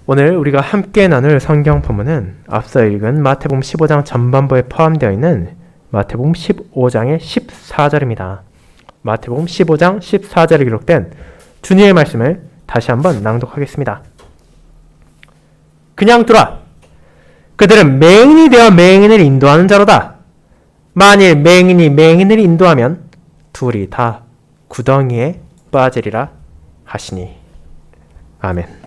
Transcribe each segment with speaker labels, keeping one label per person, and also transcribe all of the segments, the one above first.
Speaker 1: 오늘 우리가 함께 나눌 성경 본문은 앞서 읽은 마태복음 15장 전반부에 포함되어 있는 마태복음 15장의 14절입니다. 마태복음 15장 14절에 기록된 주님의 말씀을 다시 한번 낭독하겠습니다. 그냥 두라. 그들은 맹인이 되어 맹인을 인도하는 자로다. 만일 맹인이 맹인을 인도하면 둘이 다 구덩이에 빠지리라 하시니. 아멘.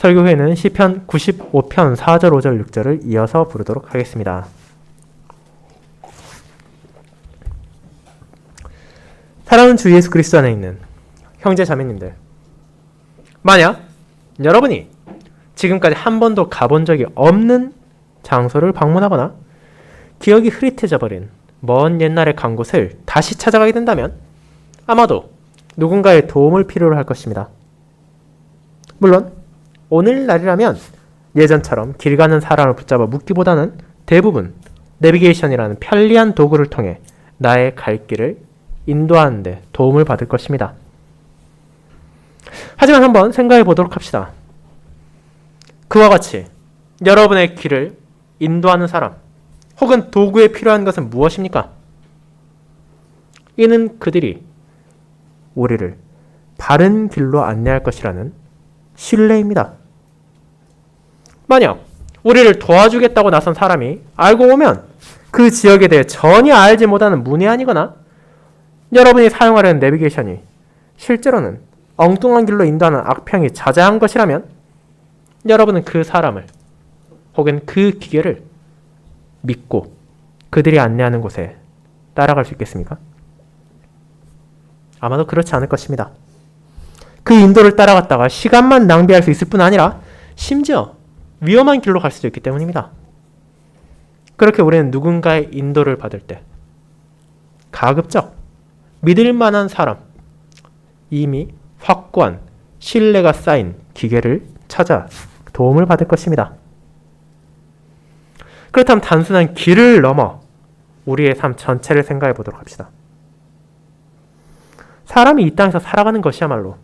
Speaker 1: 설교 후에는 시편 95편 4절 5절 6절을 이어서 부르도록 하겠습니다. 사랑하는 주 예수 그리스도 안에 있는 형제 자매님들, 만약 여러분이 지금까지 한 번도 가본 적이 없는 장소를 방문하거나 기억이 흐릿해져 버린 먼 옛날에 간 곳을 다시 찾아가게 된다면 아마도 누군가의 도움을 필요로 할 것입니다. 물론 오늘날이라면 예전처럼 길 가는 사람을 붙잡아 묻기보다는 대부분 내비게이션이라는 편리한 도구를 통해 나의 갈 길을 인도하는 데 도움을 받을 것입니다. 하지만 한번 생각해 보도록 합시다. 그와 같이 여러분의 길을 인도하는 사람 혹은 도구에 필요한 것은 무엇입니까? 이는 그들이 우리를 바른 길로 안내할 것이라는 신뢰입니다. 만약 우리를 도와주겠다고 나선 사람이 알고 오면 그 지역에 대해 전혀 알지 못하는 문외한이거나 여러분이 사용하려는 내비게이션이 실제로는 엉뚱한 길로 인도하는 악평이 자자한 것이라면 여러분은 그 사람을 혹은 그 기계를 믿고 그들이 안내하는 곳에 따라갈 수 있겠습니까? 아마도 그렇지 않을 것입니다. 그 인도를 따라갔다가 시간만 낭비할 수 있을 뿐 아니라 심지어 위험한 길로 갈 수도 있기 때문입니다. 그렇게 우리는 누군가의 인도를 받을 때 가급적 믿을 만한 사람, 이미 확고한 신뢰가 쌓인 기계를 찾아 도움을 받을 것입니다. 그렇다면 단순한 길을 넘어 우리의 삶 전체를 생각해 보도록 합시다. 사람이 이 땅에서 살아가는 것이야말로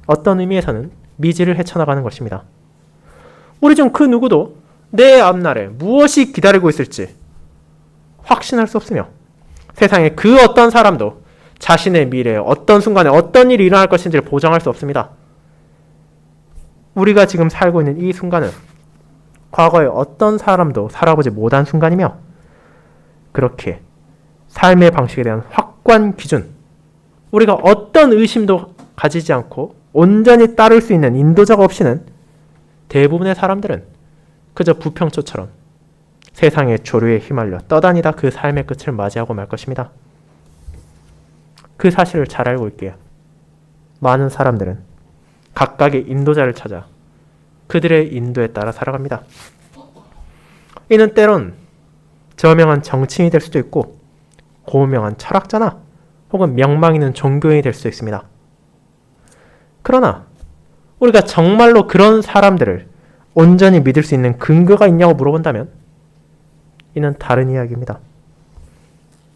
Speaker 1: 어떤 의미에서는 미지를 헤쳐나가는 것입니다. 우리 중 그 누구도 내 앞날에 무엇이 기다리고 있을지 확신할 수 없으며 세상에 그 어떤 사람도 자신의 미래에 어떤 순간에 어떤 일이 일어날 것인지를 보장할 수 없습니다. 우리가 지금 살고 있는 이 순간은 과거에 어떤 사람도 살아보지 못한 순간이며 그렇게 삶의 방식에 대한 확고한 기준, 우리가 어떤 의심도 가지지 않고 온전히 따를 수 있는 인도자가 없이는 대부분의 사람들은 그저 부평초처럼 세상의 조류에 휘말려 떠다니다 그 삶의 끝을 맞이하고 말 것입니다. 그 사실을 잘 알고 있기에 많은 사람들은 각각의 인도자를 찾아 그들의 인도에 따라 살아갑니다. 이는 때론 저명한 정치인이 될 수도 있고 고명한 철학자나 혹은 명망 있는 종교인이 될 수도 있습니다. 그러나 우리가 정말로 그런 사람들을 온전히 믿을 수 있는 근거가 있냐고 물어본다면 이는 다른 이야기입니다.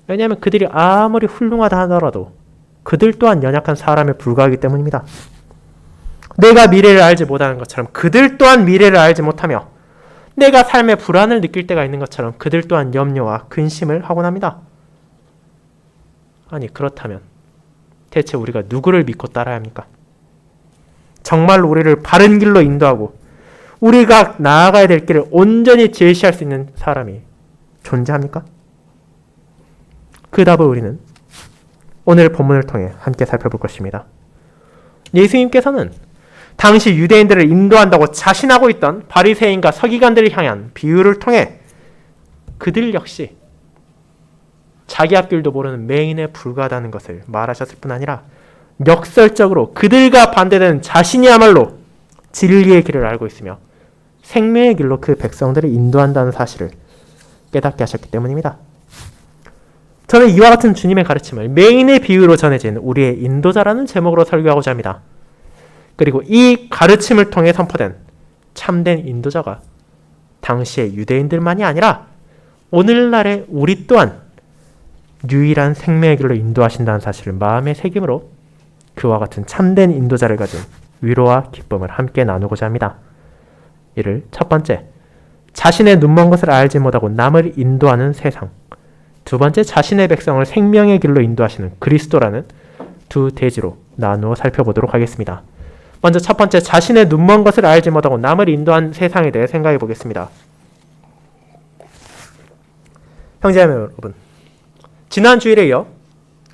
Speaker 1: 왜냐하면 그들이 아무리 훌륭하다 하더라도 그들 또한 연약한 사람에 불과하기 때문입니다. 내가 미래를 알지 못하는 것처럼 그들 또한 미래를 알지 못하며 내가 삶의 불안을 느낄 때가 있는 것처럼 그들 또한 염려와 근심을 하곤 합니다. 아니 그렇다면 대체 우리가 누구를 믿고 따라야 합니까? 정말로 우리를 바른 길로 인도하고 우리가 나아가야 될 길을 온전히 제시할 수 있는 사람이 존재합니까? 그 답을 우리는 오늘 본문을 통해 함께 살펴볼 것입니다. 예수님께서는 당시 유대인들을 인도한다고 자신하고 있던 바리새인과 서기관들을 향한 비유를 통해 그들 역시 자기 앞길도 모르는 맹인에 불과하다는 것을 말하셨을 뿐 아니라 역설적으로 그들과 반대되는 자신이야말로 진리의 길을 알고 있으며 생명의 길로 그 백성들을 인도한다는 사실을 깨닫게 하셨기 때문입니다. 저는 이와 같은 주님의 가르침을 맹인의 비유로 전해진 우리의 인도자라는 제목으로 설교하고자 합니다. 그리고 이 가르침을 통해 선포된 참된 인도자가 당시의 유대인들만이 아니라 오늘날의 우리 또한 유일한 생명의 길로 인도하신다는 사실을 마음의 새김으로 그와 같은 참된 인도자를 가진 위로와 기쁨을 함께 나누고자 합니다. 이를 첫 번째, 자신의 눈먼 것을 알지 못하고 남을 인도하는 세상. 두 번째, 자신의 백성을 생명의 길로 인도하시는 그리스도라는 두 대지로 나누어 살펴보도록 하겠습니다. 먼저 첫 번째, 자신의 눈먼 것을 알지 못하고 남을 인도한 세상에 대해 생각해 보겠습니다. 형제자매 여러분, 지난 주일에 이어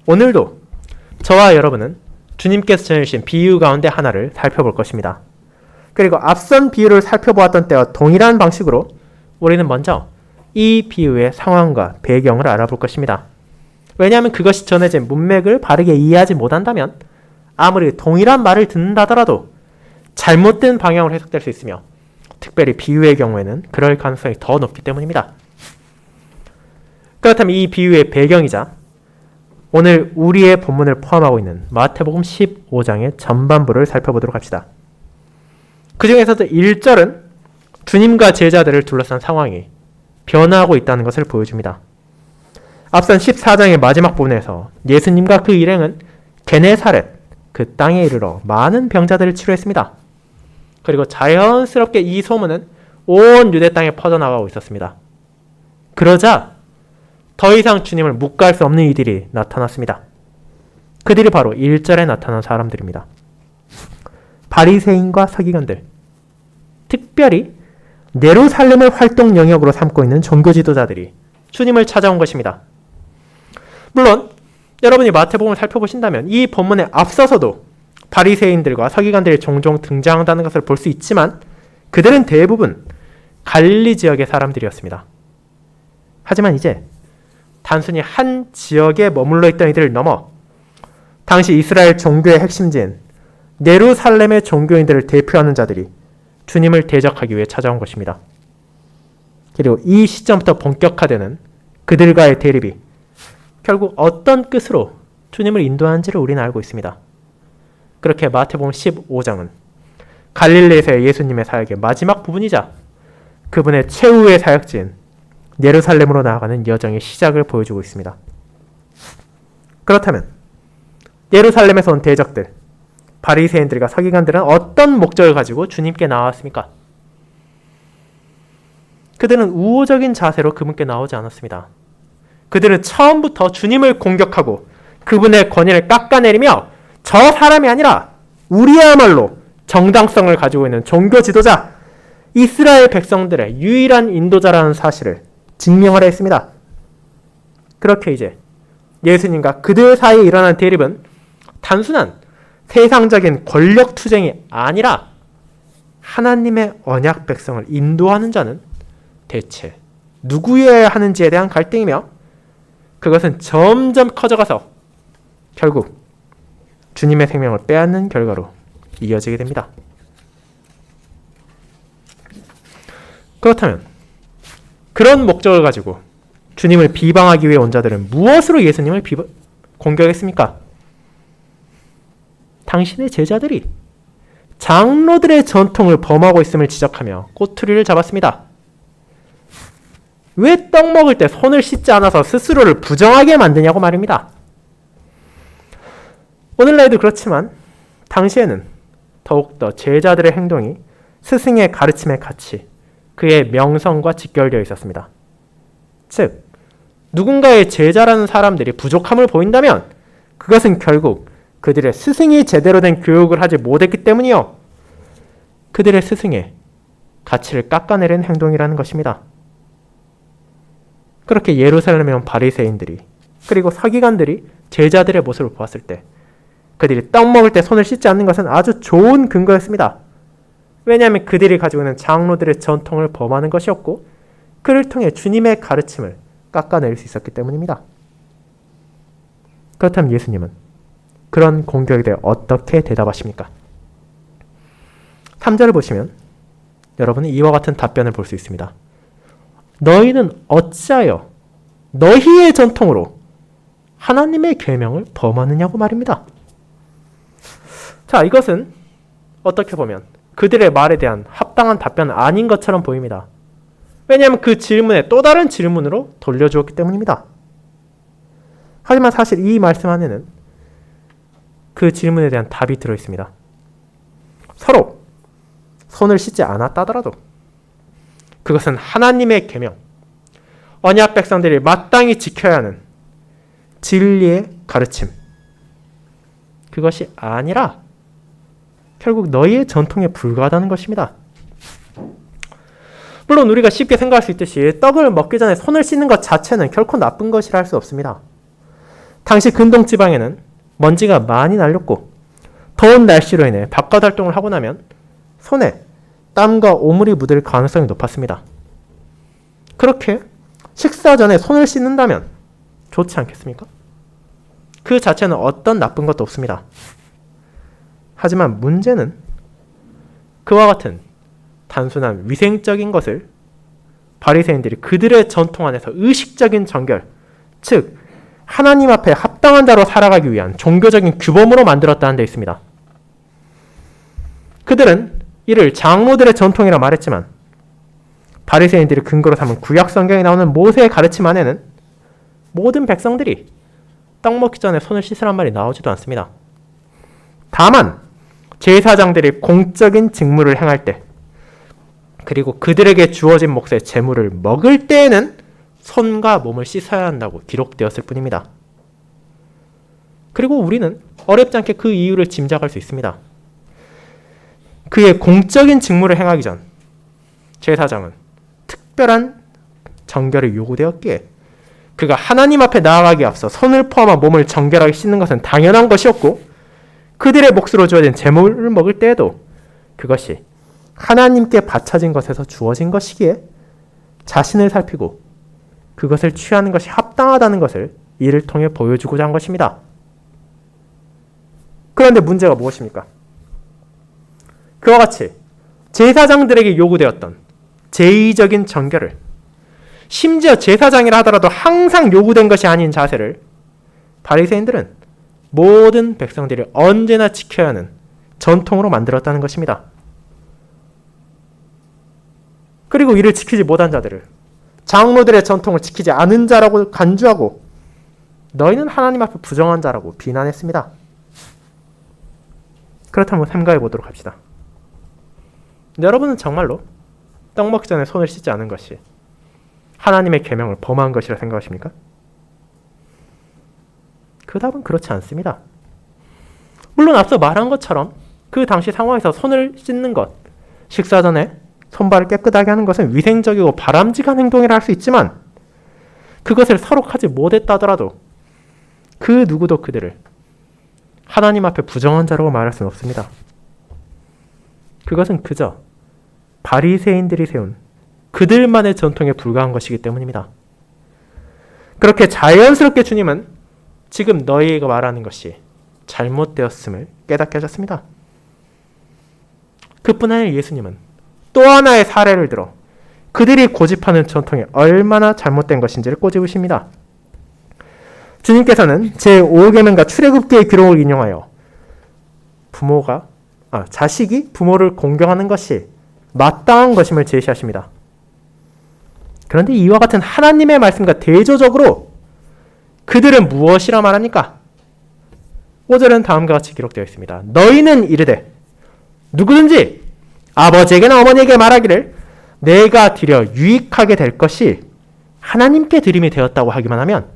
Speaker 1: 오늘도 저와 여러분은 주님께서 전해주신 비유 가운데 하나를 살펴볼 것입니다. 그리고 앞선 비유를 살펴보았던 때와 동일한 방식으로 우리는 먼저 이 비유의 상황과 배경을 알아볼 것입니다. 왜냐하면 그것이 전해진 문맥을 바르게 이해하지 못한다면 아무리 동일한 말을 듣는다더라도 잘못된 방향으로 해석될 수 있으며, 특별히 비유의 경우에는 그럴 가능성이 더 높기 때문입니다. 그렇다면 이 비유의 배경이자 오늘 우리의 본문을 포함하고 있는 마태복음 15장의 전반부를 살펴보도록 합시다. 그 중에서도 1절은 주님과 제자들을 둘러싼 상황이 변화하고 있다는 것을 보여줍니다. 앞선 14장의 마지막 부분에서 예수님과 그 일행은 게네사렛, 그 땅에 이르러 많은 병자들을 치료했습니다. 그리고 자연스럽게 이 소문은 온 유대 땅에 퍼져나가고 있었습니다. 그러자 더 이상 주님을 묵과할 수 없는 이들이 나타났습니다. 그들이 바로 1절에 나타난 사람들입니다. 바리새인과 서기관들, 특별히 예루살렘을 활동 영역으로 삼고 있는 종교 지도자들이 주님을 찾아온 것입니다. 물론 여러분이 마태복음을 살펴보신다면 이 본문에 앞서서도 바리새인들과 서기관들이 종종 등장한다는 것을 볼 수 있지만 그들은 대부분 갈릴리 지역의 사람들이었습니다. 하지만 이제 단순히 한 지역에 머물러 있던 이들을 넘어 당시 이스라엘 종교의 핵심지인 예루살렘의 종교인들을 대표하는 자들이 주님을 대적하기 위해 찾아온 것입니다. 그리고 이 시점부터 본격화되는 그들과의 대립이 결국 어떤 끝으로 주님을 인도하는지를 우리는 알고 있습니다. 그렇게 마태복음 15장은 갈릴리에서의 예수님의 사역의 마지막 부분이자 그분의 최후의 사역지인 예루살렘으로 나아가는 여정의 시작을 보여주고 있습니다. 그렇다면 예루살렘에서 온 대적들, 바리새인들과 서기관들은 어떤 목적을 가지고 주님께 나왔습니까? 그들은 우호적인 자세로 그분께 나오지 않았습니다. 그들은 처음부터 주님을 공격하고 그분의 권위를 깎아내리며 저 사람이 아니라 우리야말로 정당성을 가지고 있는 종교 지도자, 이스라엘 백성들의 유일한 인도자라는 사실을 증명하려 했습니다. 그렇게 이제 예수님과 그들 사이에 일어난 대립은 단순한 세상적인 권력 투쟁이 아니라 하나님의 언약 백성을 인도하는 자는 대체 누구여야 하는지에 대한 갈등이며, 그것은 점점 커져가서 결국 주님의 생명을 빼앗는 결과로 이어지게 됩니다. 그렇다면 그런 목적을 가지고 주님을 비방하기 위해 온 자들은 무엇으로 예수님을 공격했습니까? 당신의 제자들이 장로들의 전통을 범하고 있음을 지적하며 꼬투리를 잡았습니다. 왜 떡 먹을 때 손을 씻지 않아서 스스로를 부정하게 만드냐고 말입니다. 오늘날에도 그렇지만 당시에는 더욱더 제자들의 행동이 스승의 가르침의 가치, 그의 명성과 직결되어 있었습니다. 즉, 누군가의 제자라는 사람들이 부족함을 보인다면 그것은 결국 그들의 스승이 제대로 된 교육을 하지 못했기 때문이요, 그들의 스승의 가치를 깎아내리는 행동이라는 것입니다. 그렇게 예루살렘에 온 바리새인들이 그리고 서기관들이 제자들의 모습을 보았을 때 그들이 떡 먹을 때 손을 씻지 않는 것은 아주 좋은 근거였습니다. 왜냐하면 그들이 가지고 있는 장로들의 전통을 범하는 것이었고 그를 통해 주님의 가르침을 깎아낼 수 있었기 때문입니다. 그렇다면 예수님은 그런 공격에 대해 어떻게 대답하십니까? 3절을 보시면 여러분은 이와 같은 답변을 볼 수 있습니다. 너희는 어찌하여 너희의 전통으로 하나님의 계명을 범하느냐고 말입니다. 자, 이것은 어떻게 보면 그들의 말에 대한 합당한 답변은 아닌 것처럼 보입니다. 왜냐하면 그 질문에 또 다른 질문으로 돌려주었기 때문입니다. 하지만 사실 이 말씀 안에는 그 질문에 대한 답이 들어있습니다. 서로 손을 씻지 않았다더라도 그것은 하나님의 계명, 언약 백성들이 마땅히 지켜야 하는 진리의 가르침, 그것이 아니라 결국 너희의 전통에 불과하다는 것입니다. 물론 우리가 쉽게 생각할 수 있듯이 떡을 먹기 전에 손을 씻는 것 자체는 결코 나쁜 것이라 할 수 없습니다. 당시 근동 지방에는 먼지가 많이 날렸고 더운 날씨로 인해 바깥 활동을 하고 나면 손에 땀과 오물이 묻을 가능성이 높았습니다. 그렇게 식사 전에 손을 씻는다면 좋지 않겠습니까? 그 자체는 어떤 나쁜 것도 없습니다. 하지만 문제는 그와 같은 단순한 위생적인 것을 바리새인들이 그들의 전통 안에서 의식적인 정결, 즉 하나님 앞에 합당한 자로 살아가기 위한 종교적인 규범으로 만들었다는 데 있습니다. 그들은 이를 장로들의 전통이라 말했지만 바리새인들이 근거로 삼은 구약 성경에 나오는 모세의 가르침 안에는 모든 백성들이 떡 먹기 전에 손을 씻으란 말이 나오지도 않습니다. 다만 제사장들이 공적인 직무를 행할 때 그리고 그들에게 주어진 몫의 제물을 먹을 때에는 손과 몸을 씻어야 한다고 기록되었을 뿐입니다. 그리고 우리는 어렵지 않게 그 이유를 짐작할 수 있습니다. 그의 공적인 직무를 행하기 전 제사장은 특별한 정결이 요구되었기에 그가 하나님 앞에 나아가기 앞서 손을 포함한 몸을 정결하게 씻는 것은 당연한 것이었고 그들의 몫으로 주어진 제물을 먹을 때에도 그것이 하나님께 바쳐진 것에서 주어진 것이기에 자신을 살피고 그것을 취하는 것이 합당하다는 것을 이를 통해 보여주고자 한 것입니다. 그런데 문제가 무엇입니까? 그와 같이 제사장들에게 요구되었던 제의적인 정결을 심지어 제사장이라 하더라도 항상 요구된 것이 아닌 자세를 바리새인들은 모든 백성들이 언제나 지켜야 하는 전통으로 만들었다는 것입니다. 그리고 이를 지키지 못한 자들을 장로들의 전통을 지키지 않은 자라고 간주하고 너희는 하나님 앞에 부정한 자라고 비난했습니다. 그렇다면 삼가해 보도록 합시다. 여러분은 정말로 떡 먹기 전에 손을 씻지 않은 것이 하나님의 계명을 범한 것이라 생각하십니까? 그 답은 그렇지 않습니다. 물론 앞서 말한 것처럼 그 당시 상황에서 손을 씻는 것, 식사 전에 손발을 깨끗하게 하는 것은 위생적이고 바람직한 행동이라 할 수 있지만 그것을 서로 하지 못했다더라도 그 누구도 그들을 하나님 앞에 부정한 자라고 말할 수는 없습니다. 그것은 그저 바리새인들이 세운 그들만의 전통에 불과한 것이기 때문입니다. 그렇게 자연스럽게 주님은 지금 너희가 말하는 것이 잘못되었음을 깨닫게 하셨습니다. 그뿐 아니라 예수님은 또 하나의 사례를 들어 그들이 고집하는 전통이 얼마나 잘못된 것인지를 꼬집으십니다. 주님께서는 제5계명과 출애굽기의 기록을 인용하여 자식이 부모를 공경하는 것이 마땅한 것임을 제시하십니다. 그런데 이와 같은 하나님의 말씀과 대조적으로 그들은 무엇이라 말합니까? 5절은 다음과 같이 기록되어 있습니다. 너희는 이르되 누구든지 아버지에게나 어머니에게 말하기를 내가 드려 유익하게 될 것이 하나님께 드림이 되었다고 하기만 하면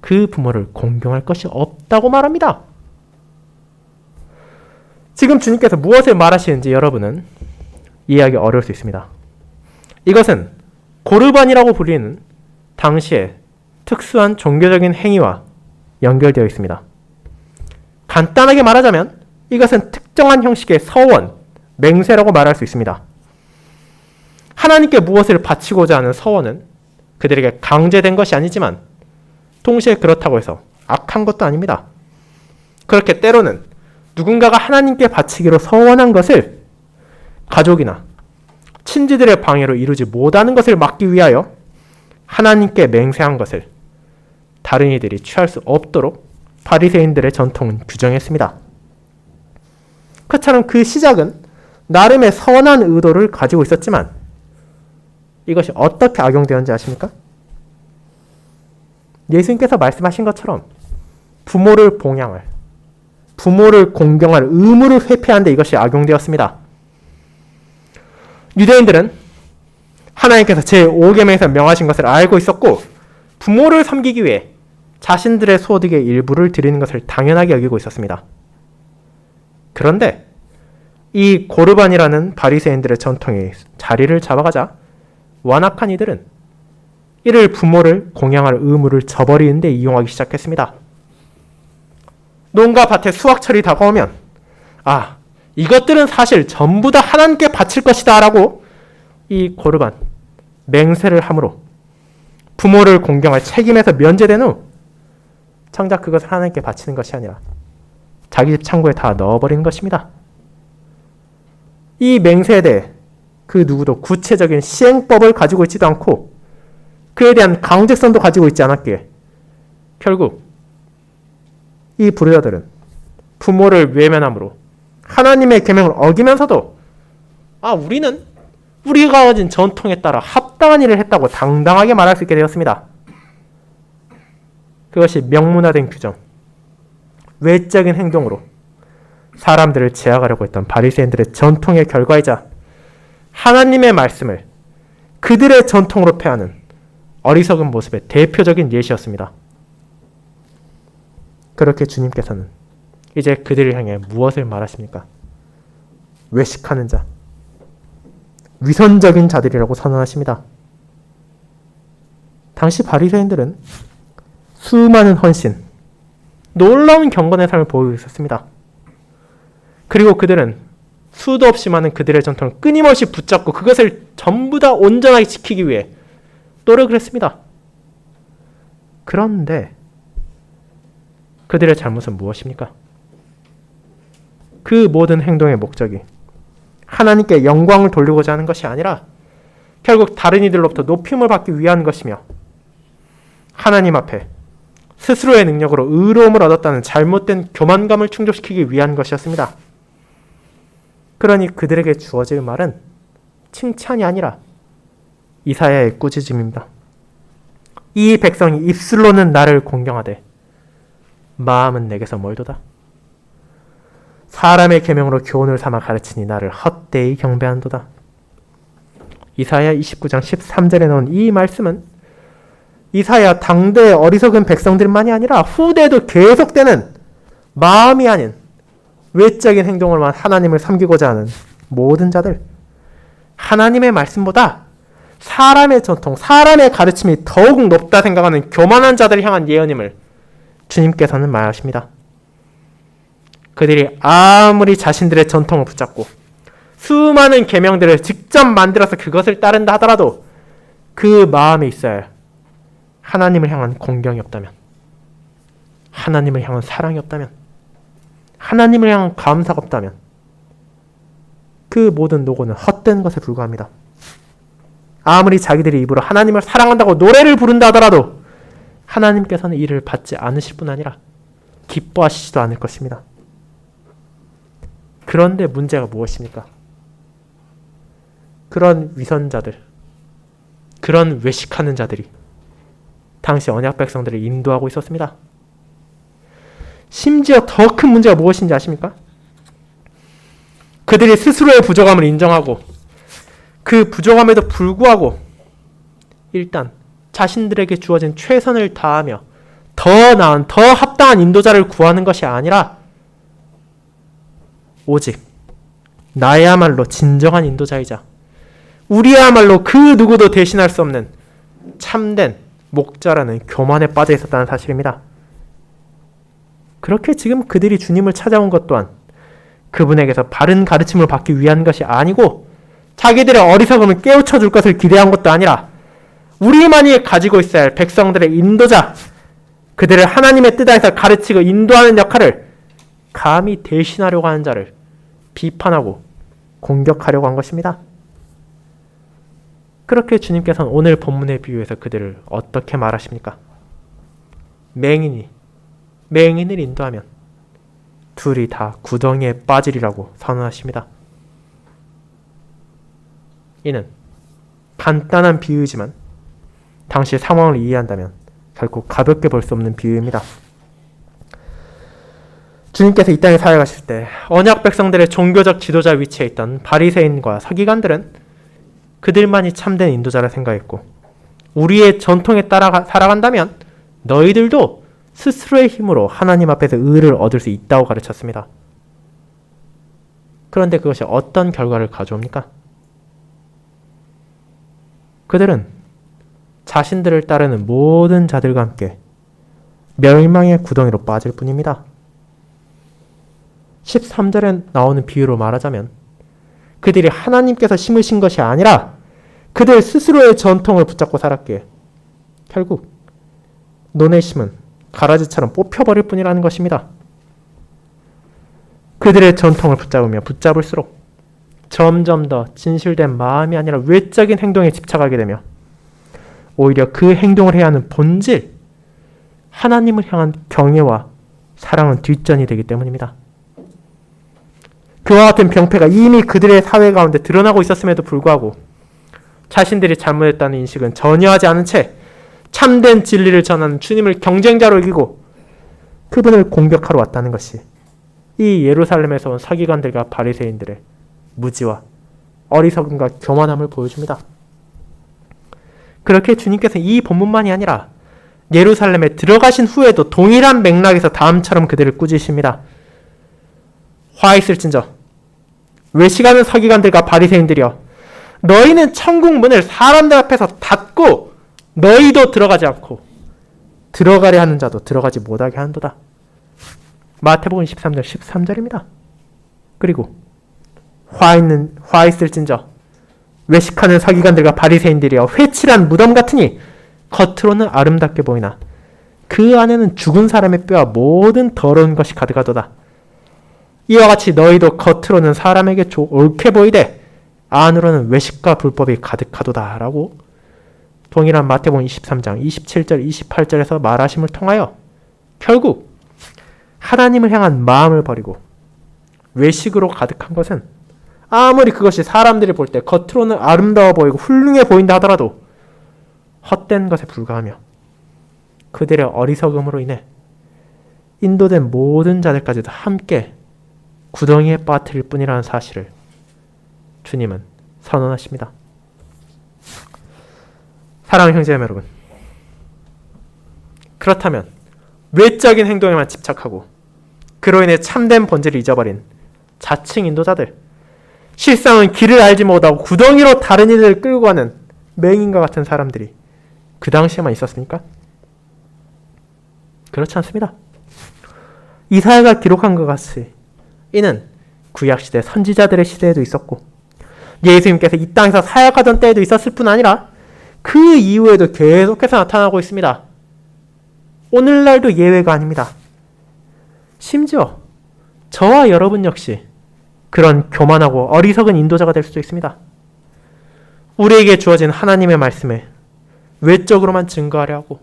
Speaker 1: 그 부모를 공경할 것이 없다고 말합니다. 지금 주님께서 무엇을 말하시는지 여러분은 이해하기 어려울 수 있습니다. 이것은 고르반이라고 불리는 당시의 특수한 종교적인 행위와 연결되어 있습니다. 간단하게 말하자면 이것은 특정한 형식의 서원, 맹세라고 말할 수 있습니다. 하나님께 무엇을 바치고자 하는 서원은 그들에게 강제된 것이 아니지만 동시에 그렇다고 해서 악한 것도 아닙니다. 그렇게 때로는 누군가가 하나님께 바치기로 서원한 것을 가족이나 친지들의 방해로 이루지 못하는 것을 막기 위하여 하나님께 맹세한 것을 다른 이들이 취할 수 없도록 바리새인들의 전통은 규정했습니다. 그처럼 그 시작은 나름의 선한 의도를 가지고 있었지만 이것이 어떻게 악용되었는지 아십니까? 예수님께서 말씀하신 것처럼 부모를 봉양할, 부모를 공경할 의무를 회피하는 데 이것이 악용되었습니다. 유대인들은 하나님께서 제5계명에서 명하신 것을 알고 있었고 부모를 섬기기 위해 자신들의 소득의 일부를 드리는 것을 당연하게 여기고 있었습니다. 그런데 이 고르반이라는 바리새인들의 전통이 자리를 잡아가자 완악한 이들은 이를 부모를 공양할 의무를 저버리는 데 이용하기 시작했습니다. 농가 밭에 수확철이 다가오면 이것들은 사실 전부 다 하나님께 바칠 것이다 라고 이 고르반, 맹세를 함으로 부모를 공경할 책임에서 면제된 후 정작 그것을 하나님께 바치는 것이 아니라 자기 집 창고에 다 넣어버리는 것입니다. 이 맹세에 대해 그 누구도 구체적인 시행법을 가지고 있지도 않고 그에 대한 강제성도 가지고 있지 않았기에 결국 이 불효자들은 부모를 외면함으로 하나님의 계명을 어기면서도 우리는 우리가 가진 전통에 따라 합당한 일을 했다고 당당하게 말할 수 있게 되었습니다. 그것이 명문화된 규정, 외적인 행동으로 사람들을 제약하려고 했던 바리새인들의 전통의 결과이자 하나님의 말씀을 그들의 전통으로 폐하는 어리석은 모습의 대표적인 예시였습니다. 그렇게 주님께서는 이제 그들을 향해 무엇을 말하십니까? 외식하는 자, 위선적인 자들이라고 선언하십니다. 당시 바리새인들은 수많은 헌신, 놀라운 경건의 삶을 보이고 있었습니다. 그리고 그들은 수도 없이 많은 그들의 전통을 끊임없이 붙잡고 그것을 전부 다 온전하게 지키기 위해 노력을 했습니다. 그런데 그들의 잘못은 무엇입니까? 그 모든 행동의 목적이 하나님께 영광을 돌리고자 하는 것이 아니라 결국 다른 이들로부터 높임을 받기 위한 것이며 하나님 앞에 스스로의 능력으로 의로움을 얻었다는 잘못된 교만감을 충족시키기 위한 것이었습니다. 그러니 그들에게 주어질 말은 칭찬이 아니라 이사야의 꾸짖음입니다. 이 백성이 입술로는 나를 공경하되 마음은 내게서 멀도다. 사람의 계명으로 교훈을 삼아 가르치니 나를 헛되이 경배한도다. 이사야 29장 13절에 나온 이 말씀은 이사야 당대의 어리석은 백성들만이 아니라 후대에도 계속되는 마음이 아닌 외적인 행동으로만 하나님을 섬기고자 하는 모든 자들, 하나님의 말씀보다 사람의 전통, 사람의 가르침이 더욱 높다 생각하는 교만한 자들을 향한 예언임을 주님께서는 말하십니다. 그들이 아무리 자신들의 전통을 붙잡고 수많은 계명들을 직접 만들어서 그것을 따른다 하더라도 그 마음에 있어야 할 하나님을 향한 공경이 없다면, 하나님을 향한 사랑이 없다면, 하나님을 향한 감사가 없다면 그 모든 노고는 헛된 것에 불과합니다. 아무리 자기들이 입으로 하나님을 사랑한다고 노래를 부른다 하더라도 하나님께서는 이를 받지 않으실 뿐 아니라 기뻐하시지도 않을 것입니다. 그런데 문제가 무엇입니까? 그런 위선자들, 그런 외식하는 자들이 당시 언약 백성들을 인도하고 있었습니다. 심지어 더 큰 문제가 무엇인지 아십니까? 그들이 스스로의 부족함을 인정하고 그 부족함에도 불구하고 일단 자신들에게 주어진 최선을 다하며 더 나은, 더 합당한 인도자를 구하는 것이 아니라 오직 나야말로 진정한 인도자이자 우리야말로 그 누구도 대신할 수 없는 참된 목자라는 교만에 빠져 있었다는 사실입니다. 그렇게 지금 그들이 주님을 찾아온 것 또한 그분에게서 바른 가르침을 받기 위한 것이 아니고 자기들의 어리석음을 깨우쳐 줄 것을 기대한 것도 아니라 우리만이 가지고 있어야 할 백성들의 인도자, 그들을 하나님의 뜻 안에서 가르치고 인도하는 역할을 감히 대신하려고 하는 자를 비판하고 공격하려고 한 것입니다. 그렇게 주님께서는 오늘 본문의 비유에서 그들을 어떻게 말하십니까? 맹인이 맹인을 인도하면 둘이 다 구덩이에 빠지리라고 선언하십니다. 이는 간단한 비유이지만 당시 상황을 이해한다면 결국 가볍게 볼 수 없는 비유입니다. 주님께서 이 땅에 살아가실 때 언약 백성들의 종교적 지도자 위치에 있던 바리새인과 서기관들은 그들만이 참된 인도자라 생각했고 우리의 전통에 따라 살아간다면 너희들도 스스로의 힘으로 하나님 앞에서 의를 얻을 수 있다고 가르쳤습니다. 그런데 그것이 어떤 결과를 가져옵니까? 그들은 자신들을 따르는 모든 자들과 함께 멸망의 구덩이로 빠질 뿐입니다. 13절에 나오는 비유로 말하자면 그들이 하나님께서 심으신 것이 아니라 그들 스스로의 전통을 붙잡고 살았기에 결국 논에 심은 가라지처럼 뽑혀버릴 뿐이라는 것입니다. 그들의 전통을 붙잡으며 붙잡을수록 점점 더 진실된 마음이 아니라 외적인 행동에 집착하게 되며 오히려 그 행동을 해야 하는 본질, 하나님을 향한 경외와 사랑은 뒷전이 되기 때문입니다. 그와 같은 병폐가 이미 그들의 사회 가운데 드러나고 있었음에도 불구하고 자신들이 잘못했다는 인식은 전혀 하지 않은 채 참된 진리를 전하는 주님을 경쟁자로 여기고 그분을 공격하러 왔다는 것이 이 예루살렘에서 온 서기관들과 바리새인들의 무지와 어리석음과 교만함을 보여줍니다. 그렇게 주님께서는 이 본문만이 아니라 예루살렘에 들어가신 후에도 동일한 맥락에서 다음처럼 그들을 꾸짖으십니다. 화 있을진저 외식하는 서기관들과 바리새인들이여 너희는 천국 문을 사람들 앞에서 닫고 너희도 들어가지 않고 들어가려 하는 자도 들어가지 못하게 한도다. 마태복음 13절 13절입니다. 그리고 화 있을진저 외식하는 서기관들과 바리새인들이여 회칠한 무덤 같으니 겉으로는 아름답게 보이나 그 안에는 죽은 사람의 뼈와 모든 더러운 것이 가득하도다. 이와 같이 너희도 겉으로는 사람에게 옳게 보이되 안으로는 외식과 불법이 가득하도다 라고 동일한 마태복음 23장 27절 28절에서 말하심을 통하여 결국 하나님을 향한 마음을 버리고 외식으로 가득한 것은 아무리 그것이 사람들이 볼 때 겉으로는 아름다워 보이고 훌륭해 보인다 하더라도 헛된 것에 불과하며 그들의 어리석음으로 인해 인도된 모든 자들까지도 함께 구덩이에 빠뜨릴 뿐이라는 사실을 주님은 선언하십니다. 사랑하는 형제자매 여러분, 그렇다면 외적인 행동에만 집착하고 그로 인해 참된 본질을 잊어버린 자칭 인도자들, 실상은 길을 알지 못하고 구덩이로 다른 이들을 끌고 가는 맹인과 같은 사람들이 그 당시에만 있었습니까? 그렇지 않습니다. 이사야가 기록한 것 같이 이는 구약시대 선지자들의 시대에도 있었고 예수님께서 이 땅에서 사역하던 때에도 있었을 뿐 아니라 그 이후에도 계속해서 나타나고 있습니다. 오늘날도 예외가 아닙니다. 심지어 저와 여러분 역시 그런 교만하고 어리석은 인도자가 될 수도 있습니다. 우리에게 주어진 하나님의 말씀에 외적으로만 증거하려 하고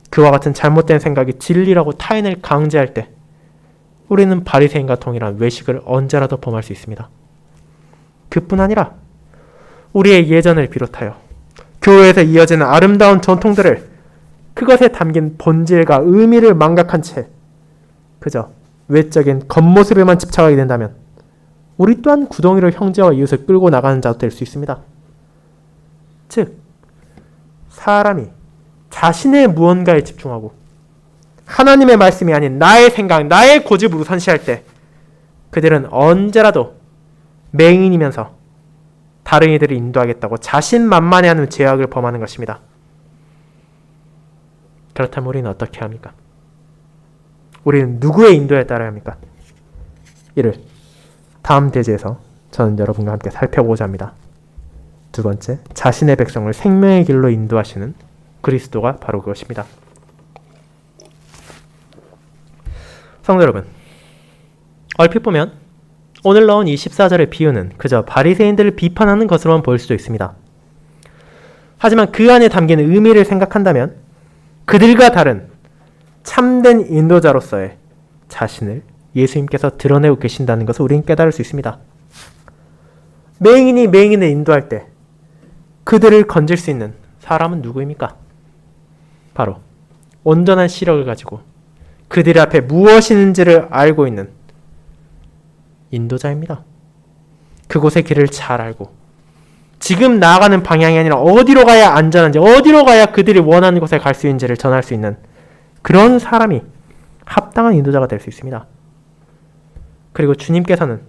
Speaker 1: 그와 같은 잘못된 생각이 진리라고 타인을 강제할 때 우리는 바리새인과 동일한 외식을 언제라도 범할 수 있습니다. 그뿐 아니라 우리의 예전을 비롯하여 교회에서 이어지는 아름다운 전통들을 그것에 담긴 본질과 의미를 망각한 채 그저 외적인 겉모습에만 집착하게 된다면 우리 또한 구덩이로 형제와 이웃을 끌고 나가는 자도 될 수 있습니다. 즉 사람이 자신의 무언가에 집중하고 하나님의 말씀이 아닌 나의 생각, 나의 고집으로 선시할 때 그들은 언제라도 맹인이면서 다른 이들을 인도하겠다고 자신만만해하는 죄악을 범하는 것입니다. 그렇다면 우리는 어떻게 합니까? 우리는 누구의 인도에 따라야 합니까? 이를 다음 대지에서 저는 여러분과 함께 살펴보고자 합니다. 두 번째, 자신의 백성을 생명의 길로 인도하시는 그리스도가 바로 그것입니다. 성도 여러분, 얼핏 보면 오늘 나온 이 14절의 비유는 그저 바리새인들을 비판하는 것으로만 보일 수도 있습니다. 하지만 그 안에 담긴 의미를 생각한다면 그들과 다른 참된 인도자로서의 자신을 예수님께서 드러내고 계신다는 것을 우리는 깨달을 수 있습니다. 맹인이 맹인을 인도할 때 그들을 건질 수 있는 사람은 누구입니까? 바로 온전한 시력을 가지고 그들 앞에 무엇이 있는지를 알고 있는 인도자입니다. 그곳의 길을 잘 알고 지금 나아가는 방향이 아니라 어디로 가야 안전한지, 어디로 가야 그들이 원하는 곳에 갈 수 있는지를 전할 수 있는 그런 사람이 합당한 인도자가 될 수 있습니다. 그리고 주님께서는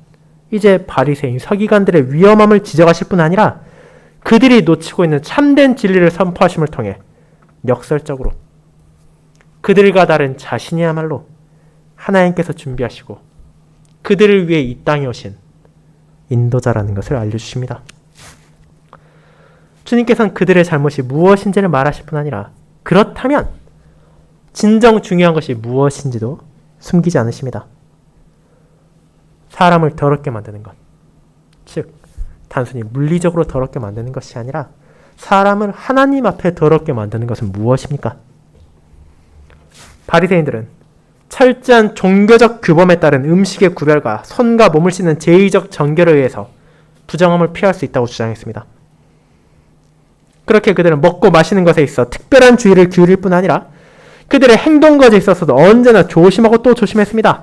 Speaker 1: 이제 바리새인 서기관들의 위험함을 지적하실 뿐 아니라 그들이 놓치고 있는 참된 진리를 선포하심을 통해 역설적으로 그들과 다른 자신이야말로 하나님께서 준비하시고 그들을 위해 이 땅에 오신 인도자라는 것을 알려주십니다. 주님께서는 그들의 잘못이 무엇인지를 말하실 뿐 아니라 그렇다면 진정 중요한 것이 무엇인지도 숨기지 않으십니다. 사람을 더럽게 만드는 것, 즉 단순히 물리적으로 더럽게 만드는 것이 아니라 사람을 하나님 앞에 더럽게 만드는 것은 무엇입니까? 바리새인들은 철저한 종교적 규범에 따른 음식의 구별과 손과 몸을 씻는 제의적 정결에 의해서 부정함을 피할 수 있다고 주장했습니다. 그렇게 그들은 먹고 마시는 것에 있어 특별한 주의를 기울일 뿐 아니라 그들의 행동것에 있어서도 언제나 조심하고 또 조심했습니다.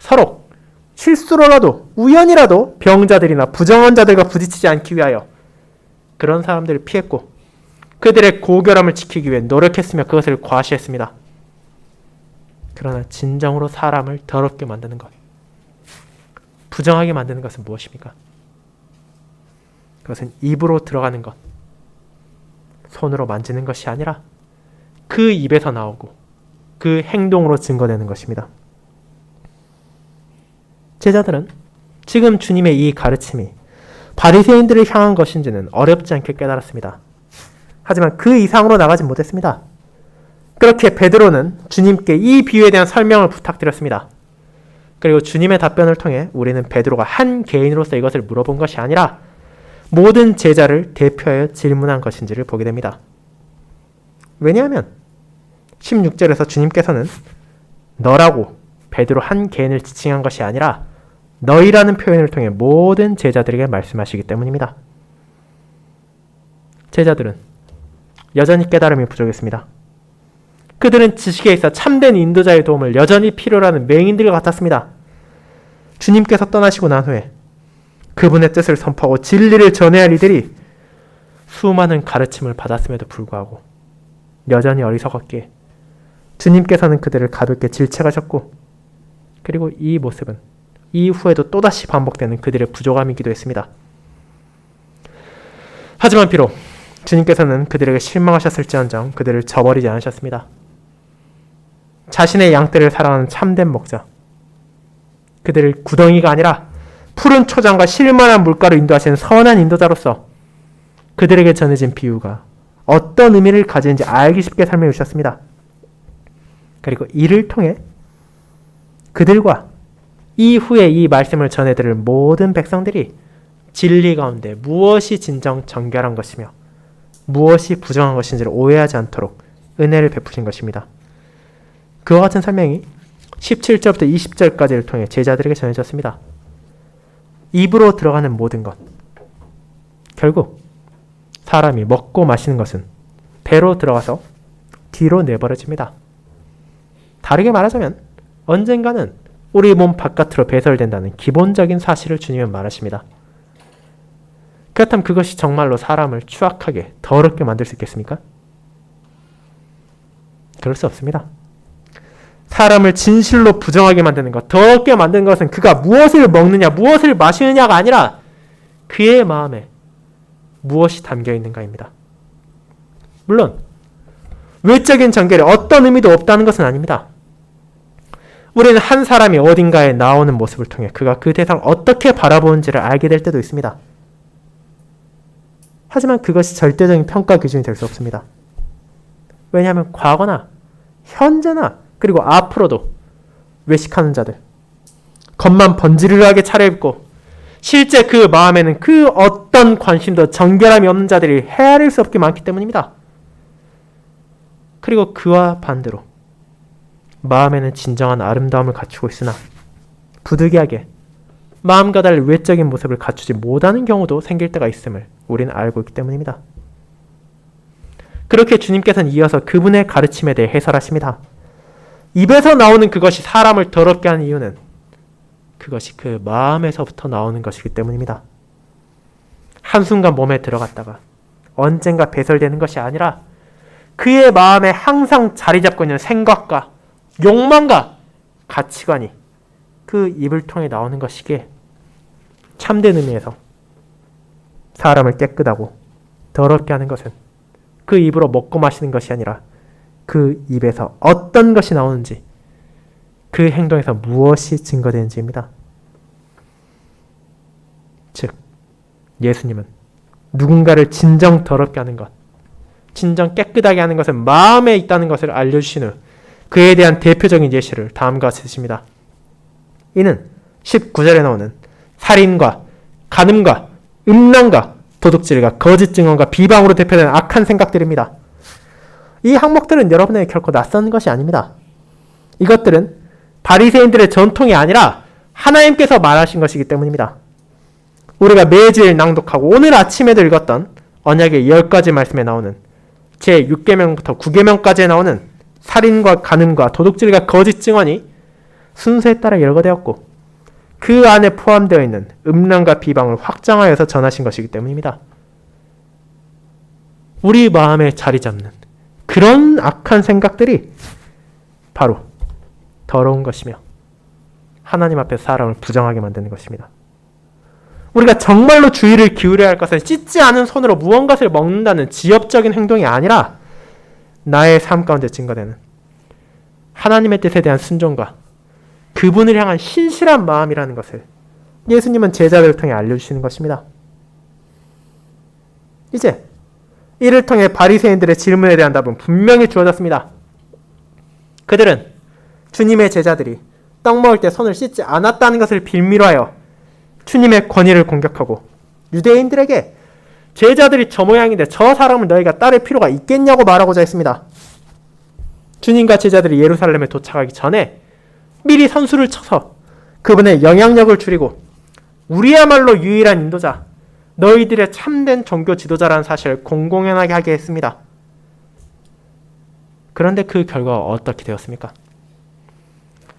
Speaker 1: 서로 실수로라도 우연이라도 병자들이나 부정한 자들과 부딪히지 않기 위하여 그런 사람들을 피했고 그들의 고결함을 지키기 위해 노력했으며 그것을 과시했습니다. 그러나 진정으로 사람을 더럽게 만드는 것, 부정하게 만드는 것은 무엇입니까? 그것은 입으로 들어가는 것, 손으로 만지는 것이 아니라 그 입에서 나오고 그 행동으로 증거되는 것입니다. 제자들은 지금 주님의 이 가르침이 바리새인들을 향한 것인지는 어렵지 않게 깨달았습니다. 하지만 그 이상으로 나가지 못했습니다. 그렇게 베드로는 주님께 이 비유에 대한 설명을 부탁드렸습니다. 그리고 주님의 답변을 통해 우리는 베드로가 한 개인으로서 이것을 물어본 것이 아니라 모든 제자를 대표하여 질문한 것인지를 보게 됩니다. 왜냐하면 16절에서 주님께서는 너라고 베드로 한 개인을 지칭한 것이 아니라 너희라는 표현을 통해 모든 제자들에게 말씀하시기 때문입니다. 제자들은 여전히 깨달음이 부족했습니다. 그들은 지식에 있어 참된 인도자의 도움을 여전히 필요로 하는 맹인들과 같았습니다. 주님께서 떠나시고 난 후에 그분의 뜻을 선포하고 진리를 전해야 할 이들이 수많은 가르침을 받았음에도 불구하고 여전히 어리석었기에 주님께서는 그들을 가볍게 질책하셨고 그리고 이 모습은 이후에도 또다시 반복되는 그들의 부족함이기도 했습니다. 하지만 비록 주님께서는 그들에게 실망하셨을지언정 그들을 저버리지 않으셨습니다. 자신의 양떼를 사랑하는 참된 목자, 그들을 구덩이가 아니라 푸른 초장과 쉴만한 물가로 인도하시는 선한 인도자로서 그들에게 전해진 비유가 어떤 의미를 가지는지 알기 쉽게 설명해 주셨습니다. 그리고 이를 통해 그들과 이후에 이 말씀을 전해들을 모든 백성들이 진리 가운데 무엇이 진정 정결한 것이며 무엇이 부정한 것인지를 오해하지 않도록 은혜를 베푸신 것입니다. 그와 같은 설명이 17절부터 20절까지를 통해 제자들에게 전해졌습니다. 입으로 들어가는 모든 것, 결국 사람이 먹고 마시는 것은 배로 들어가서 뒤로 내버려집니다. 다르게 말하자면 언젠가는 우리 몸 바깥으로 배설된다는 기본적인 사실을 주님은 말하십니다. 그렇다면 그것이 정말로 사람을 추악하게 더럽게 만들 수 있겠습니까? 그럴 수 없습니다. 사람을 진실로 부정하게 만드는 것, 더럽게 만드는 것은 그가 무엇을 먹느냐, 무엇을 마시느냐가 아니라 그의 마음에 무엇이 담겨 있는가입니다. 물론 외적인 정결에 어떤 의미도 없다는 것은 아닙니다. 우리는 한 사람이 어딘가에 나오는 모습을 통해 그가 그 대상을 어떻게 바라보는지를 알게 될 때도 있습니다. 하지만 그것이 절대적인 평가 기준이 될 수 없습니다. 왜냐하면 과거나 현재나 그리고 앞으로도 외식하는 자들, 겉만 번지르르하게 차려입고 실제 그 마음에는 그 어떤 관심도 정결함이 없는 자들이 헤아릴 수 없게 많기 때문입니다. 그리고 그와 반대로 마음에는 진정한 아름다움을 갖추고 있으나 부득이하게 마음과 달리 외적인 모습을 갖추지 못하는 경우도 생길 때가 있음을 우리는 알고 있기 때문입니다. 그렇게 주님께서는 이어서 그분의 가르침에 대해 해설하십니다. 입에서 나오는 그것이 사람을 더럽게 하는 이유는 그것이 그 마음에서부터 나오는 것이기 때문입니다. 한순간 몸에 들어갔다가 언젠가 배설되는 것이 아니라 그의 마음에 항상 자리 잡고 있는 생각과 욕망과 가치관이 그 입을 통해 나오는 것이기에 참된 의미에서 사람을 깨끗하고 더럽게 하는 것은 그 입으로 먹고 마시는 것이 아니라 그 입에서 어떤 것이 나오는지, 그 행동에서 무엇이 증거되는지입니다. 즉, 예수님은 누군가를 진정 더럽게 하는 것, 진정 깨끗하게 하는 것은 마음에 있다는 것을 알려주신 후 그에 대한 대표적인 예시를 다음과 같이 드십니다. 이는 19절에 나오는 살인과 간음과 음란과 도둑질과 거짓 증언과 비방으로 대표되는 악한 생각들입니다. 이 항목들은 여러분에게 결코 낯선 것이 아닙니다. 이것들은 바리새인들의 전통이 아니라 하나님께서 말하신 것이기 때문입니다. 우리가 매주일 낭독하고 오늘 아침에도 읽었던 언약의 10가지 말씀에 나오는 제6계명부터 9계명까지에 나오는 살인과 간음과 도둑질과 거짓 증언이 순서에 따라 열거되었고 그 안에 포함되어 있는 음란과 비방을 확장하여서 전하신 것이기 때문입니다. 우리 마음에 자리 잡는 그런 악한 생각들이 바로 더러운 것이며 하나님 앞에 사람을 부정하게 만드는 것입니다. 우리가 정말로 주의를 기울여야 할 것은 씻지 않은 손으로 무언가를 먹는다는 지엽적인 행동이 아니라 나의 삶 가운데 증거되는 하나님의 뜻에 대한 순종과 그분을 향한 신실한 마음이라는 것을 예수님은 제자들을 통해 알려주시는 것입니다. 이제 이를 통해 바리새인들의 질문에 대한 답은 분명히 주어졌습니다. 그들은 주님의 제자들이 떡 먹을 때 손을 씻지 않았다는 것을 빌미로 하여 주님의 권위를 공격하고 유대인들에게 제자들이 저 모양인데 저 사람을 너희가 따를 필요가 있겠냐고 말하고자 했습니다. 주님과 제자들이 예루살렘에 도착하기 전에 미리 선수를 쳐서 그분의 영향력을 줄이고 우리야말로 유일한 인도자, 너희들의 참된 종교 지도자라는 사실을 공공연하게 하게 했습니다. 그런데 그 결과가 어떻게 되었습니까?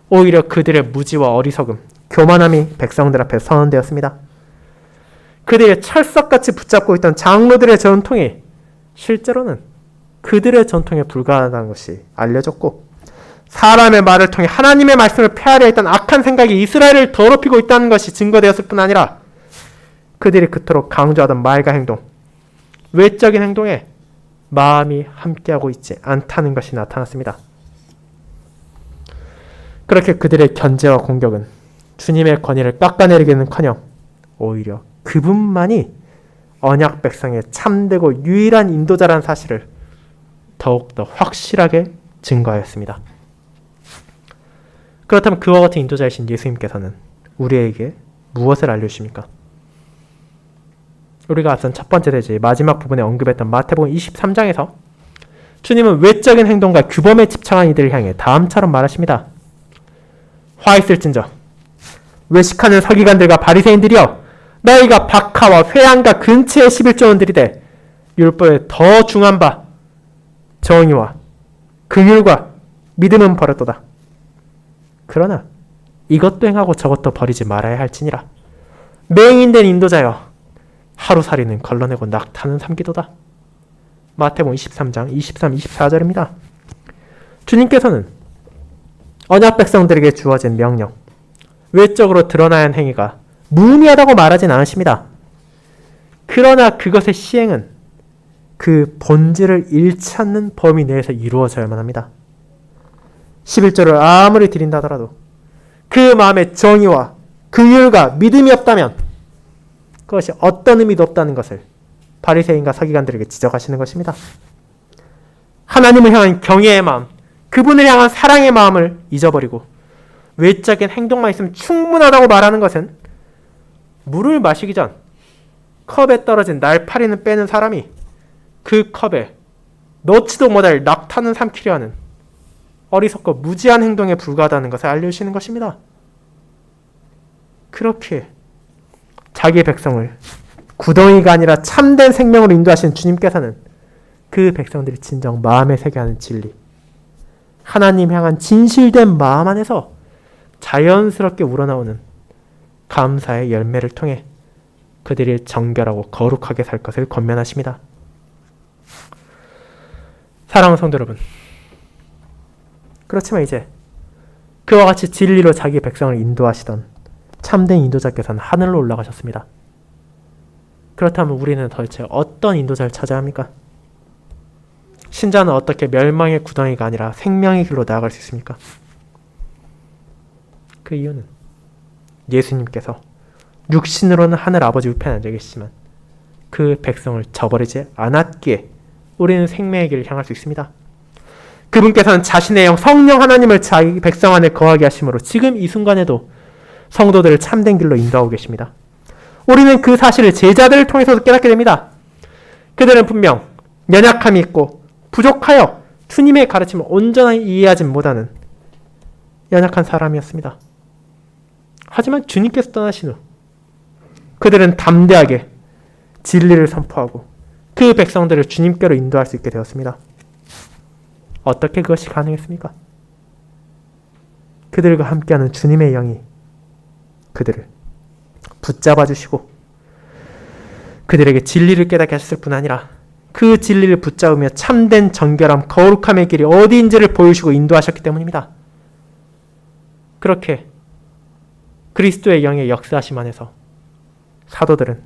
Speaker 1: 오히려 그들의 무지와 어리석음, 교만함이 백성들 앞에 선언되었습니다. 그들의 철석같이 붙잡고 있던 장로들의 전통이 실제로는 그들의 전통에 불과하다는 것이 알려졌고 사람의 말을 통해 하나님의 말씀을 폐하려 했던 악한 생각이 이스라엘을 더럽히고 있다는 것이 증거되었을 뿐 아니라 그들이 그토록 강조하던 말과 행동, 외적인 행동에 마음이 함께하고 있지 않다는 것이 나타났습니다. 그렇게 그들의 견제와 공격은 주님의 권위를 깎아내리기는커녕 오히려 그분만이 언약 백성의 참되고 유일한 인도자라는 사실을 더욱더 확실하게 증거하였습니다. 그렇다면 그와 같은 인도자이신 예수님께서는 우리에게 무엇을 알려주십니까? 우리가 앞선 첫 번째 대지 마지막 부분에 언급했던 마태복음 23장에서 주님은 외적인 행동과 규범에 집착한 이들을 향해 다음처럼 말하십니다. 화 있을진저 외식하는 서기관들과 바리새인들이여 너희가 박하와 회양과 근처의 11조원 들이되 율법에 더 중한 바 정의와 긍휼과 믿음은 버렸도다. 그러나 이것도 행하고 저것도 버리지 말아야 할지니라. 맹인된 인도자여 하루살이는 걸러내고 낙타는 삼기도다. 마태복음 23장 23, 24절입니다. 주님께서는 언약 백성들에게 주어진 명령, 외적으로 드러나야 하는 행위가 무의미하다고 말하진 않으십니다. 그러나 그것의 시행은 그 본질을 잃지 않는 범위 내에서 이루어져야만 합니다. 11조를 아무리 드린다 하더라도 그 마음에 정의와 긍휼과 믿음이 없다면 그것이 어떤 의미도 없다는 것을 바리새인과 서기관들에게 지적하시는 것입니다. 하나님을 향한 경외의 마음, 그분을 향한 사랑의 마음을 잊어버리고 외적인 행동만 있으면 충분하다고 말하는 것은 물을 마시기 전 컵에 떨어진 날파리는 빼는 사람이 그 컵에 넣지도 못할 낙타는 삼키려 하는 어리석고 무지한 행동에 불과하다는 것을 알려주시는 것입니다. 그렇게 자기 백성을 구덩이가 아니라 참된 생명으로 인도하신 주님께서는 그 백성들이 진정 마음에 새겨 하는 진리, 하나님 향한 진실된 마음 안에서 자연스럽게 우러나오는 감사의 열매를 통해 그들이 정결하고 거룩하게 살 것을 권면하십니다. 사랑하는 성도 여러분, 그렇지만 이제 그와 같이 진리로 자기 백성을 인도하시던 참된 인도자께서는 하늘로 올라가셨습니다. 그렇다면 우리는 도대체 어떤 인도자를 찾아야 합니까? 신자는 어떻게 멸망의 구덩이가 아니라 생명의 길로 나아갈 수 있습니까? 그 이유는 예수님께서 육신으로는 하늘 아버지 우편에 앉아 계시지만 그 백성을 저버리지 않았기에 우리는 생명의 길을 향할 수 있습니다. 그분께서는 자신의 영 성령 하나님을 자기 백성 안에 거하게 하심으로 지금 이 순간에도 성도들을 참된 길로 인도하고 계십니다. 우리는 그 사실을 제자들을 통해서도 깨닫게 됩니다. 그들은 분명 연약함이 있고 부족하여 주님의 가르침을 온전히 이해하지 못하는 연약한 사람이었습니다. 하지만 주님께서 떠나신 후 그들은 담대하게 진리를 선포하고 그 백성들을 주님께로 인도할 수 있게 되었습니다. 어떻게 그것이 가능했습니까? 그들과 함께하는 주님의 영이 그들을 붙잡아 주시고 그들에게 진리를 깨닫게 하셨을 뿐 아니라 그 진리를 붙잡으며 참된 정결함, 거룩함의 길이 어디인지를 보여주시고 인도하셨기 때문입니다. 그렇게 그리스도의 영의 역사하심 안에서 사도들은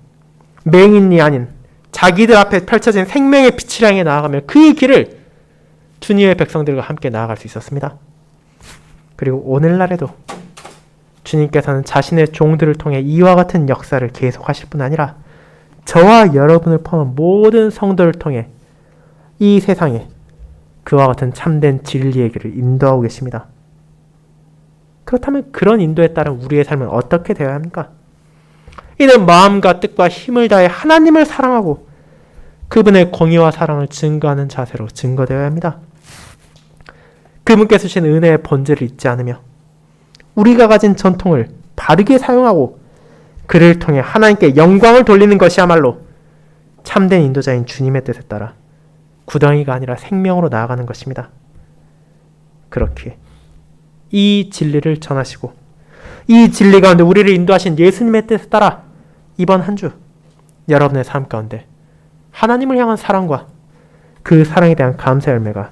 Speaker 1: 맹인이 아닌 자기들 앞에 펼쳐진 생명의 빛을 향해 나아가며 그 길을 주님의 백성들과 함께 나아갈 수 있었습니다. 그리고 오늘날에도 주님께서는 자신의 종들을 통해 이와 같은 역사를 계속하실 뿐 아니라 저와 여러분을 포함한 모든 성도를 통해 이 세상에 그와 같은 참된 진리의 길을 인도하고 계십니다. 그렇다면 그런 인도에 따른 우리의 삶은 어떻게 되어야 합니까? 이는 마음과 뜻과 힘을 다해 하나님을 사랑하고 그분의 공의와 사랑을 증거하는 자세로 증거되어야 합니다. 그분께서 주신 은혜의 본질을 잊지 않으며 우리가 가진 전통을 바르게 사용하고 그를 통해 하나님께 영광을 돌리는 것이야말로 참된 인도자인 주님의 뜻에 따라 구덩이가 아니라 생명으로 나아가는 것입니다. 그렇게 이 진리를 전하시고 이 진리 가운데 우리를 인도하신 예수님의 뜻에 따라 이번 한 주 여러분의 삶 가운데 하나님을 향한 사랑과 그 사랑에 대한 감사 열매가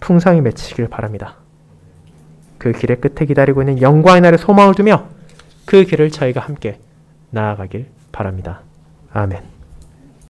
Speaker 1: 풍성히 맺히길 바랍니다. 그 길의 끝에 기다리고 있는 영광의 날에 소망을 두며 그 길을 저희가 함께 나아가길 바랍니다. 아멘.